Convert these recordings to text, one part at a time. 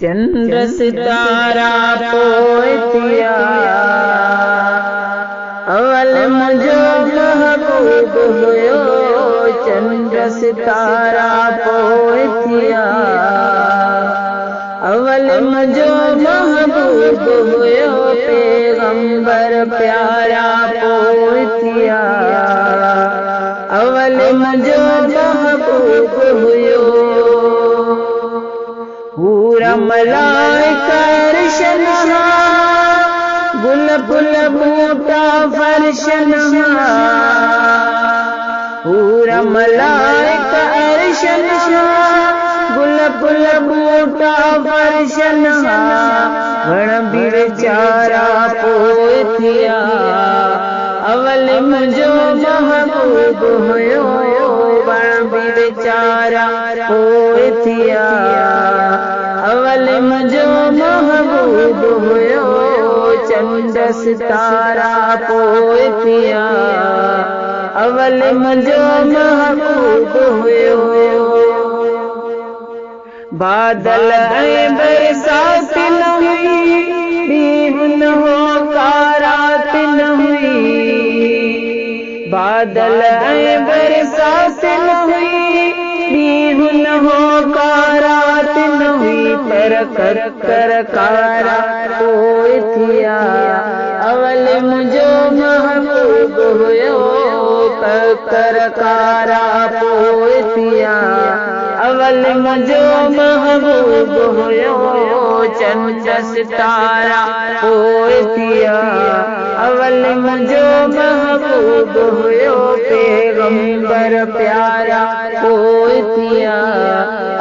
चंद्र सितारा पोथिया अवल मुझो महबूब हुयो। चंद्र सितारा पोथिया अवल मुझो महबूब हुयो। पैगंबर प्यारा पोथिया अवल मुझो महबूब हुयो। पूरा मलाइका अर्शनहा गुल फुल बूटा फर्शनहा। पूरा मलाइका अर्शनहा गुल फुल बूटा फर्शनहा। वण भी बेचारा पोथिया अवल मुझो महबूब हुयो। वण भी बेचारा पोथिया अवल मुझो महबूब हुयो। चंद्र सितारा पोथिया अवल मुझो महबूब हुयो। बादल ऐं बरसात न हुई, ॾींहुं न हो कारात न हुई। बादल ऐं बरसात न हुई, ॾींहुं न हो कारात न हुई। पर कर कारा पोथिया अवल मुझो महबूब हुयो। कर कारा पोथिया अवल मुझो महबूब हुयो। चंद्र सितारा पोथिया अवल मुझो महबूब हुयो। पैगंबर प्यारा पोथिया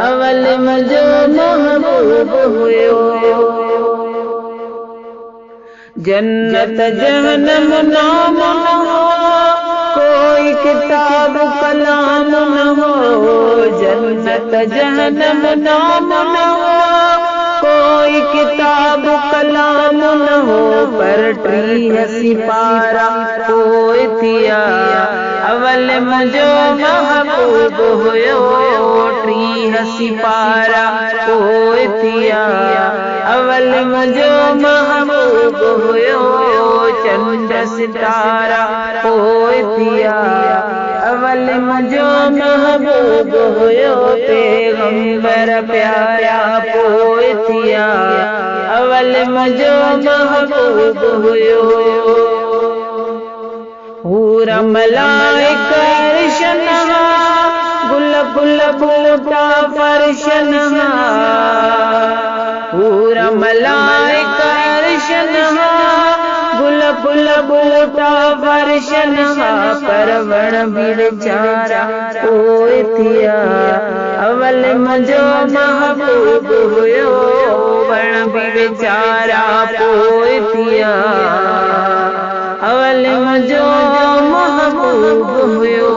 अवल मुझो महबूब हुयो। जन्नत जहन्नम नाम न हो, कोई किताब कलाम न हो। जन्नत जहन्नम नाम न हो, कोई किताब कलाम न हो। पर टीह सिपारा पोथिया अवल मुझो महबूब हुयो। टीह सिपारा पोथिया अवल मुझो महबूब हुयो। चंद्र सितारा पोथिया अवल मुझो महबूब हुयो। पैगंबर प्यारा पोथिया अवल मुझो महबूब हुयो। पूरा मलाइका अर्शनहा गुल फुल बूटा फर्शनहा। पूरा मलाइका अर्शनहा गुल फुल बूटा फर्शनहा। पर वण भी बेचारा पोथिया अवल मुझो महबूब हुयो। वण भी बेचारा पोथिया अवल मुझो महबूब हुयो।